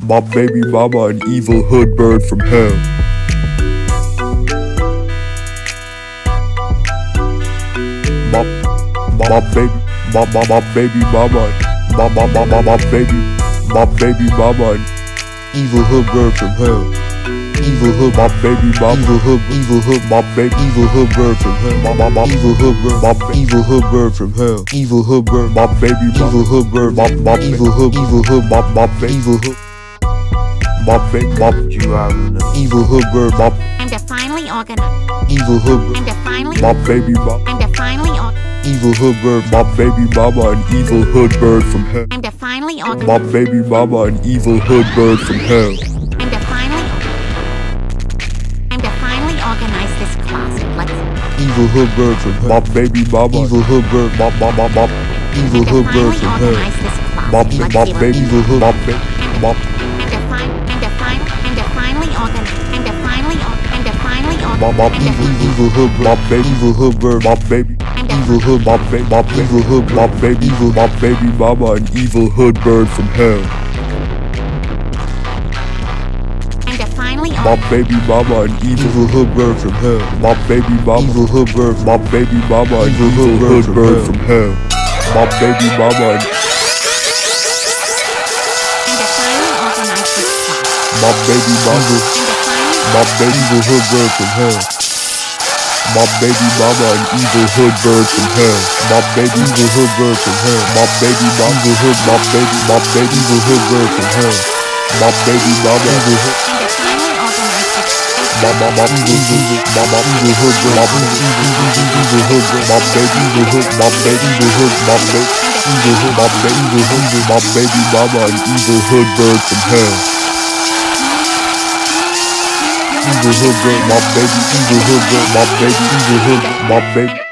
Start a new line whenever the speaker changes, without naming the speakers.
My baby mama, an evil hood bird from hell. My baby, my baby mama, my baby mama, an evil hood bird from hell. Evil hood, my baby mama, evil hood, my baby, evil hood bird from hell. My evil hood bird, my evil hood bird from hell. Evil hood bird, my baby, evil hood bird, my evil hood, my baby, evil hood. My baby, evil hood bird, my
I'm divinely organized.
evil hood
I'm
bird,
divinely.
my baby mama,
I'm divinely organized.
evil hood bird, my baby mama, an evil hood bird from hell.
I'm divinely
My
organized.
baby mama, an evil hood bird from hell.
I'm divinely organized this closet. Let's.
Evil hood bird from hell. My baby mama, evil hood bird, my evil hood bird
Divinely
from hell.
organized this
My
closet. Let's
my
see what
baby, evil hood, my baby, my
I'm divinely organized. I'm divinely organized. I'm divinely
my
organized.
evil hood, my baby, evil hood bird, my baby, evil hood, my evil hood, my baby, evil, my baby mama, an evil hood bird from hell.
I'm divinely
My baby mama, an evil hood bird from hell. My baby mama, evil hood bird, my baby mama, an evil hood bird from hell. My baby mama, an
organized this closet.
my baby mama, my baby evil hood bird from hell. My baby mama, an evil hood bird from hell. My baby evil hood bird from hell. My baby mama, evil hood, my baby evil hood bird from hell. My baby mama, evil hood.
I'm divinely organized this closet.
My evil hood, my evil hood, my baby evil hood, my baby evil hood, my baby evil hood, my baby evil hood, my baby mama, an evil hood bird from hell. Evil hood bird, my baby evil hood bird, my baby evil hood, my baby.